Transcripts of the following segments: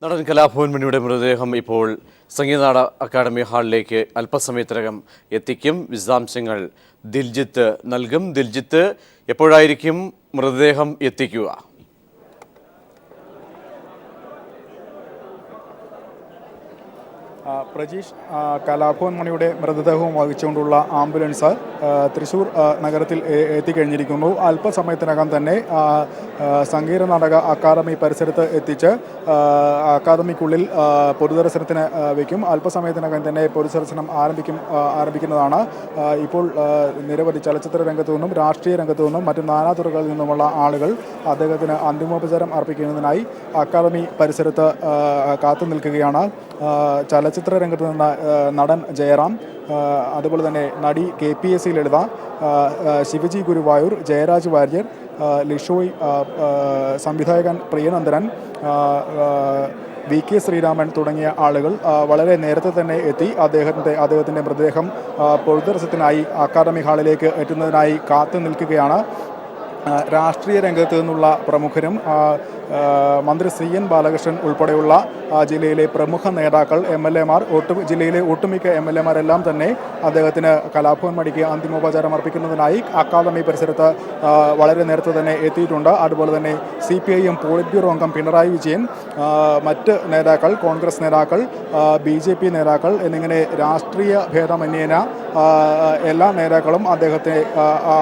നടൻ കലാഭവൻ മണിയുടെ മൃതദേഹം ഇപ്പോൾ സംഗീതനാട അക്കാദമി ഹാളിലേക്ക് അല്പസമയത്തിനകം എത്തിക്കും. വിശദാംശങ്ങൾ ദിൽജിത്ത് നൽകും. ദിൽജിത്ത്, എപ്പോഴായിരിക്കും മൃതദേഹം എത്തിക്കുക? പ്രജീഷ്, കലാഭവൻ മണിയുടെ മൃതദേഹവും വഹിച്ചുകൊണ്ടുള്ള ആംബുലൻസ് തൃശ്ശൂർ നഗരത്തിൽ എത്തിക്കഴിഞ്ഞിരിക്കുന്നു. അല്പസമയത്തിനകം തന്നെ സംഗീത നാടക അക്കാദമി പരിസരത്ത് എത്തിച്ച് അക്കാദമിക്കുള്ളിൽ പൊതുദർശനത്തിന് വയ്ക്കും. അല്പസമയത്തിനകം തന്നെ പൊതുദർശനം ആരംഭിക്കുന്നതാണ്. ഇപ്പോൾ നിരവധി ചലച്ചിത്ര രംഗത്തു നിന്നും രാഷ്ട്രീയ രംഗത്തു നിന്നും മറ്റു നാനാതുറകളിൽ നിന്നുമുള്ള ആളുകൾ അദ്ദേഹത്തിന് അന്തിമോപചാരം അർപ്പിക്കുന്നതിനായി അക്കാദമി പരിസരത്ത് കാത്തു നിൽക്കുകയാണ്. ചലച്ചിത്ര രംഗത്ത് നിന്ന് നടൻ ജയറാം, അതുപോലെ തന്നെ നടി KPSC ലളിത, ശിവജി ഗുരുവായൂർ, ജയരാജ് വാര്യർ, ലിഷോയ്, സംവിധായകൻ പ്രിയനന്ദനൻ, VK ശ്രീരാമൻ തുടങ്ങിയ ആളുകൾ വളരെ നേരത്തെ തന്നെ എത്തി അദ്ദേഹത്തിൻ്റെ മൃതദേഹം പൊതുദർശനത്തിനായി അക്കാദമി ഹാളിലേക്ക് എത്തുന്നതിനായി കാത്തു നിൽക്കുകയാണ്. രാഷ്ട്രീയ രംഗത്ത് നിന്നുള്ള പ്രമുഖരും മന്ത്രി CN ബാലകൃഷ്ണൻ ഉൾപ്പെടെയുള്ള ജില്ലയിലെ പ്രമുഖ നേതാക്കൾ, MLA മാർ, ജില്ലയിലെ ഒട്ടുമിക്ക MLA മാരെല്ലാം തന്നെ അദ്ദേഹത്തിന് കലാഭവൻ മണിക്ക് അന്തിമോപചാരം അർപ്പിക്കുന്നതിനായി അക്കാദമി പരിസരത്ത് വളരെ നേരത്തെ തന്നെ എത്തിയിട്ടുണ്ട്. അതുപോലെ തന്നെ CPIM പോളിറ്റ് ബ്യൂറോ അംഗം പിണറായി വിജയൻ, മറ്റ് നേതാക്കൾ, കോൺഗ്രസ് നേതാക്കൾ, BJP നേതാക്കൾ എന്നിങ്ങനെ രാഷ്ട്രീയ ഭേദമന്യേന എല്ലാ നേതാക്കളും അദ്ദേഹത്തെ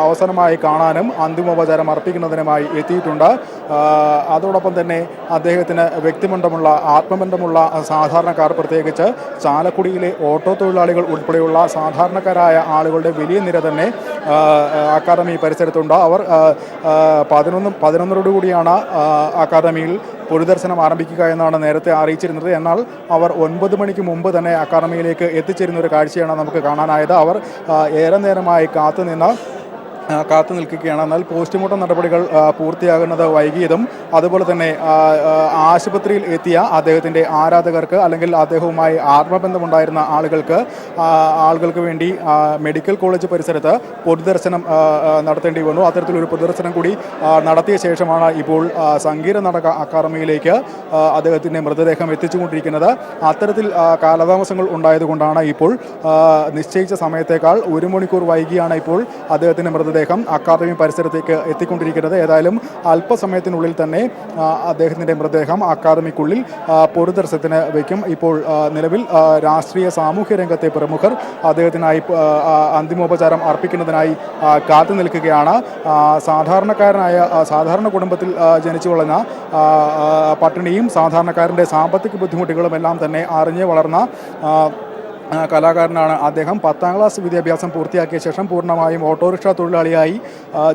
അവസാനമായി കാണാനും അന്തിമോപചാരം അർപ്പിക്കുന്നതിനുമായി എത്തിയിട്ടുണ്ട്. അതോടൊപ്പം തന്നെ അദ്ദേഹത്തിന് വ്യക്തിബന്ധമുള്ള ആത്മബന്ധമുള്ള സാധാരണക്കാർ, പ്രത്യേകിച്ച് ചാലക്കുടിയിലെ ഓട്ടോ തൊഴിലാളികൾ ഉൾപ്പെടെയുള്ള സാധാരണക്കാരായ ആളുകളുടെ വലിയ നിര തന്നെ അക്കാദമി പരിസരത്തുണ്ട്. അവർ 11:00 അക്കാദമിയിൽ പൊതുദർശനം ആരംഭിക്കുക എന്നാണ് നേരത്തെ അറിയിച്ചിരുന്നത്. എന്നാൽ അവർ 9 മണിക്ക് മുമ്പ് തന്നെ അക്കാദമിയിലേക്ക് എത്തിച്ചേരുന്ന ഒരു കാഴ്ചയാണ് നമുക്ക് കാണാനായത്. അവർ ഏറെ നേരമായി കാത്തു നിൽക്കുകയാണ്. എന്നാൽ പോസ്റ്റ്മോർട്ടം നടപടികൾ പൂർത്തിയാകുന്നത് വൈകിയതും അതുപോലെ തന്നെ ആശുപത്രിയിൽ എത്തിയ അദ്ദേഹത്തിൻ്റെ ആരാധകർക്ക് അല്ലെങ്കിൽ അദ്ദേഹവുമായി ആത്മബന്ധമുണ്ടായിരുന്ന ആളുകൾക്ക് വേണ്ടി മെഡിക്കൽ കോളേജ് പരിസരത്ത് പൊതുദർശനം നടത്തേണ്ടി വന്നു. അത്തരത്തിലൊരു പൊതുദർശനം കൂടി നടത്തിയ ശേഷമാണ് ഇപ്പോൾ സംഗീത നാടക അക്കാദമിയിലേക്ക് അദ്ദേഹത്തിൻ്റെ മൃതദേഹം എത്തിച്ചുകൊണ്ടിരിക്കുന്നത്. അത്തരത്തിൽ കാലതാമസങ്ങൾ ഉണ്ടായതുകൊണ്ടാണ് ഇപ്പോൾ നിശ്ചയിച്ച സമയത്തേക്കാൾ 1 മണിക്കൂർ വൈകിയാണ് ഇപ്പോൾ അദ്ദേഹത്തിൻ്റെ മൃതദേഹം അക്കാദമി പരിസരത്തേക്ക് എത്തിക്കൊണ്ടിരിക്കുന്നത്. ഏതായാലും അല്പസമയത്തിനുള്ളിൽ തന്നെ അദ്ദേഹത്തിൻ്റെ മൃതദേഹം അക്കാദമിക്കുള്ളിൽ പൊതുദർശനത്തിന് വയ്ക്കും. ഇപ്പോൾ നിലവിൽ രാഷ്ട്രീയ സാമൂഹ്യ രംഗത്തെ പ്രമുഖർ അദ്ദേഹത്തിനായി അന്തിമോപചാരം അർപ്പിക്കുന്നതിനായി കാത്തു നിൽക്കുകയാണ്. സാധാരണ കുടുംബത്തിൽ ജനിച്ചു വളർന്ന പട്ടിണിയും സാധാരണക്കാരൻ്റെ സാമ്പത്തിക ബുദ്ധിമുട്ടുകളും എല്ലാം തന്നെ അറിഞ്ഞു വളർന്ന കലാകാരനാണ് അദ്ദേഹം. 10ാം ക്ലാസ് വിദ്യാഭ്യാസം പൂർത്തിയാക്കിയ ശേഷം പൂർണ്ണമായും ഓട്ടോറിക്ഷ തൊഴിലാളിയായി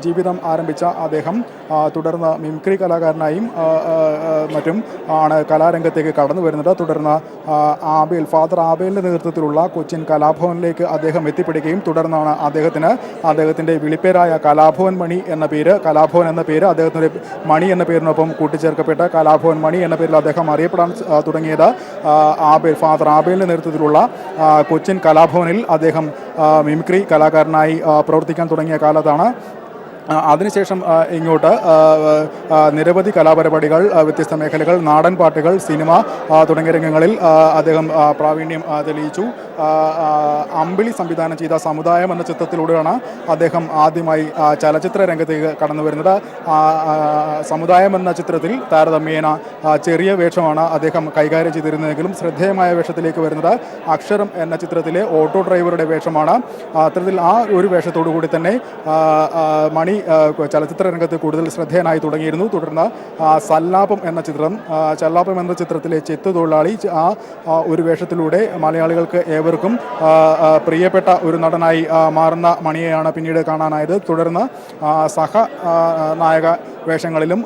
ജീവിതം ആരംഭിച്ച അദ്ദേഹം തുടർന്ന് മിമിക്രി കലാകാരനായും മറ്റും ആണ് കലാരംഗത്തേക്ക് കടന്നു വരുന്നത്. തുടർന്ന് ഫാദർ ആബേലിൻ്റെ നേതൃത്വത്തിലുള്ള കൊച്ചിൻ കലാഭവനിലേക്ക് അദ്ദേഹം എത്തിപ്പെടുകയും തുടർന്നാണ് അദ്ദേഹത്തിൻ്റെ വിളിപ്പേരായ കലാഭവൻ എന്ന പേര് അദ്ദേഹത്തിൻ്റെ മണി എന്ന പേരിനൊപ്പം കൂട്ടിച്ചേർക്കപ്പെട്ട കലാഭവൻ മണി എന്ന പേരിൽ അദ്ദേഹം അറിയപ്പെടാൻ തുടങ്ങിയത്. ഫാദർ ആബേലിൻ്റെ നേതൃത്വത്തിലുള്ള കൊച്ചിൻ കലാഭവനിൽ അദ്ദേഹം മിമിക്രി കലാകാരനായി പ്രവർത്തിക്കാൻ തുടങ്ങിയ കാലത്താണ്. അതിനുശേഷം ഇങ്ങോട്ട് നിരവധി കലാപരിപാടികൾ, വ്യത്യസ്ത മേഖലകൾ, നാടൻ പാട്ടുകൾ, സിനിമ തുടങ്ങിയ രംഗങ്ങളിൽ അദ്ദേഹം പ്രാവീണ്യം തെളിയിച്ചു. അമ്പിളി സംവിധാനം ചെയ്ത സമുദായം എന്ന ചിത്രത്തിലൂടെയാണ് അദ്ദേഹം ആദ്യമായി ചലച്ചിത്ര രംഗത്തേക്ക് കടന്നു വരുന്നത്. സമുദായം എന്ന ചിത്രത്തിൽ താരതമ്യേന ചെറിയ വേഷമാണ് അദ്ദേഹം കൈകാര്യം ചെയ്തിരുന്നതെങ്കിലും ശ്രദ്ധേയമായ വേഷത്തിലേക്ക് വരുന്നത് അക്ഷരം എന്ന ചിത്രത്തിലെ ഓട്ടോ ഡ്രൈവറുടെ വേഷമാണ്. അത്തരത്തിൽ ആ ഒരു വേഷത്തോടു കൂടി തന്നെ മണി ചലച്ചിത്ര രംഗത്ത് കൂടുതൽ ശ്രദ്ധേയനായി തുടങ്ങിയിരുന്നു. തുടർന്ന് ചല്ലാപം എന്ന ചിത്രത്തിലെ ചെത്തു തൊഴിലാളി ഒരു വേഷത്തിലൂടെ മലയാളികൾക്ക് ഏവർക്കും പ്രിയപ്പെട്ട ഒരു നടനായി മാറുന്ന മണിയെയാണ് പിന്നീട് കാണാനായത്. തുടർന്ന് നായക വേഷങ്ങളിലും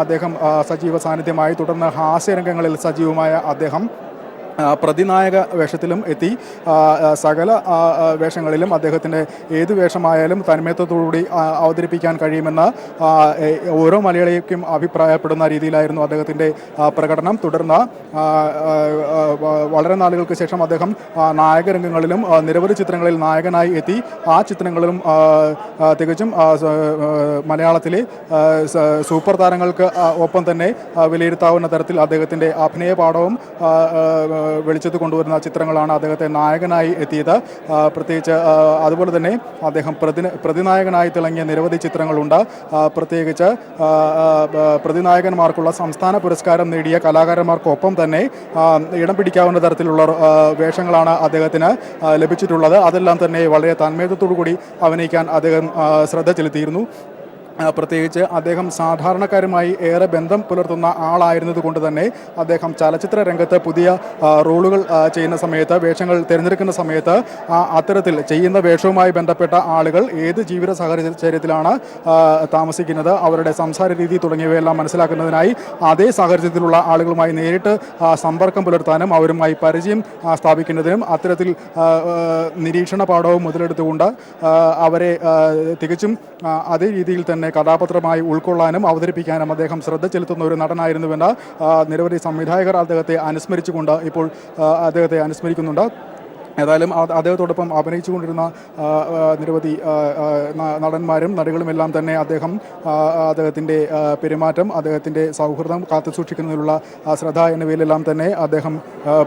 അദ്ദേഹം സജീവ സാന്നിധ്യമായി. തുടർന്ന് ഹാസ്യരംഗങ്ങളിൽ സജീവമായ അദ്ദേഹം പ്രതിനായക വേഷത്തിലും എത്തി. സകല വേഷങ്ങളിലും അദ്ദേഹത്തിൻ്റെ ഏത് വേഷമായാലും തന്മയത്വത്തോടുകൂടി അവതരിപ്പിക്കാൻ കഴിയുമെന്ന് ഓരോ മലയാളിക്കും അഭിപ്രായപ്പെടുന്ന രീതിയിലായിരുന്നു അദ്ദേഹത്തിൻ്റെ പ്രകടനം. തുടർന്ന് വളരെ നാളുകൾക്ക് ശേഷം അദ്ദേഹം നായകരംഗങ്ങളിലും നിരവധി ചിത്രങ്ങളിൽ നായകനായി എത്തി. ആ ചിത്രങ്ങളിലും തികച്ചും മലയാളത്തിലെ സൂപ്പർ താരങ്ങൾക്ക് ഒപ്പം തന്നെ വിലയിരുത്താവുന്ന തരത്തിൽ അദ്ദേഹത്തിൻ്റെ അഭിനയ പാഠവും വെളിച്ചത്ത് കൊണ്ടുവരുന്ന ചിത്രങ്ങളാണ് അദ്ദേഹത്തെ നായകനായി എത്തിയത്. പ്രത്യേകിച്ച് അതുപോലെ തന്നെ അദ്ദേഹം പ്രതിനായകനായി തിളങ്ങിയ നിരവധി ചിത്രങ്ങളുണ്ട്. പ്രത്യേകിച്ച് പ്രതിനായകന്മാർക്കുള്ള സംസ്ഥാന പുരസ്കാരം നേടിയ കലാകാരന്മാർക്കൊപ്പം തന്നെ ഇടം പിടിക്കാവുന്ന തരത്തിലുള്ള വേഷങ്ങളാണ് അദ്ദേഹത്തിന് ലഭിച്ചിട്ടുള്ളത്. അതെല്ലാം തന്നെ വളരെ തന്മയത്വത്തോടു കൂടി അഭിനയിക്കാൻ അദ്ദേഹം ശ്രദ്ധ ചെലുത്തിയിരുന്നു. പ്രത്യേകിച്ച് അദ്ദേഹം സാധാരണക്കാരുമായി ഏറെ ബന്ധം പുലർത്തുന്ന ആളായിരുന്നത് കൊണ്ട് തന്നെ അദ്ദേഹം ചലച്ചിത്ര രംഗത്ത് പുതിയ റോളുകൾ ചെയ്യുന്ന സമയത്ത്, വേഷങ്ങൾ തിരഞ്ഞെടുക്കുന്ന സമയത്ത് അത്തരത്തിൽ ചെയ്യുന്ന വേഷവുമായി ബന്ധപ്പെട്ട ആളുകൾ ഏത് ജീവിത സാഹചര്യത്തിലാണ് താമസിക്കുന്നത്, അവരുടെ സംസാര രീതി തുടങ്ങിയവയെല്ലാം മനസ്സിലാക്കുന്നതിനായി അതേ സാഹചര്യത്തിലുള്ള ആളുകളുമായി നേരിട്ട് സമ്പർക്കം പുലർത്താനും അവരുമായി പരിചയം സ്ഥാപിക്കുന്നതിനും അത്തരത്തിൽ നിരീക്ഷണ പാഠവും മുതലെടുത്തുകൊണ്ട് അവരെ തികച്ചും അതേ രീതിയിൽ തന്നെ കഥാപാത്രമായി ഉൾക്കൊള്ളാനും അവതരിപ്പിക്കാനും അദ്ദേഹം ശ്രദ്ധ ചെലുത്തുന്ന ഒരു നടനായിരുന്നുവെന്ന് നിരവധി സംവിധായകർ അദ്ദേഹത്തെ അനുസ്മരിച്ചുകൊണ്ട് ഇപ്പോൾ അദ്ദേഹത്തെ അനുസ്മരിക്കുന്നുണ്ട്. ഏതായാലും അദ്ദേഹത്തോടൊപ്പം അഭിനയിച്ചുകൊണ്ടിരുന്ന നിരവധി നടന്മാരും നടികളുമെല്ലാം തന്നെ അദ്ദേഹത്തിൻ്റെ പെരുമാറ്റം, അദ്ദേഹത്തിൻ്റെ സൗഹൃദം കാത്തുസൂക്ഷിക്കുന്നതിനുള്ള ശ്രദ്ധ എന്നിവയിലെല്ലാം തന്നെ അദ്ദേഹം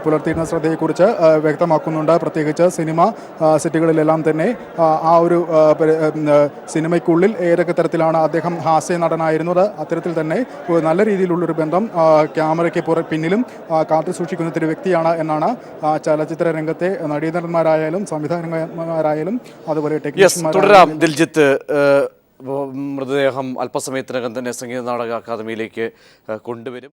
പുലർത്തിയിരുന്ന ശ്രദ്ധയെക്കുറിച്ച് വ്യക്തമാക്കുന്നുണ്ട്. പ്രത്യേകിച്ച് സിനിമ സെറ്റുകളിലെല്ലാം തന്നെ ആ ഒരു സിനിമയ്ക്കുള്ളിൽ ഏതൊക്കെ തരത്തിലാണ് അദ്ദേഹം ഹാസ്യ നടനായിരുന്നത്, അത്തരത്തിൽ തന്നെ നല്ല രീതിയിലുള്ളൊരു ബന്ധം ക്യാമറയ്ക്ക് പിന്നിലും കാത്തുസൂക്ഷിക്കുന്ന ഒരു വ്യക്തിയാണ് എന്നാണ് ചലച്ചിത്ര രംഗത്തെ നടീനടന്മാരായാലും സംവിധായകന്മാരായാലും അതുപോലെ തുടരാം. ദിൽജിത്ത് മൃതദേഹം അല്പസമയത്തിനകം തന്നെ സംഗീത നാടക അക്കാദമിയിലേക്ക് കൊണ്ടുവരും.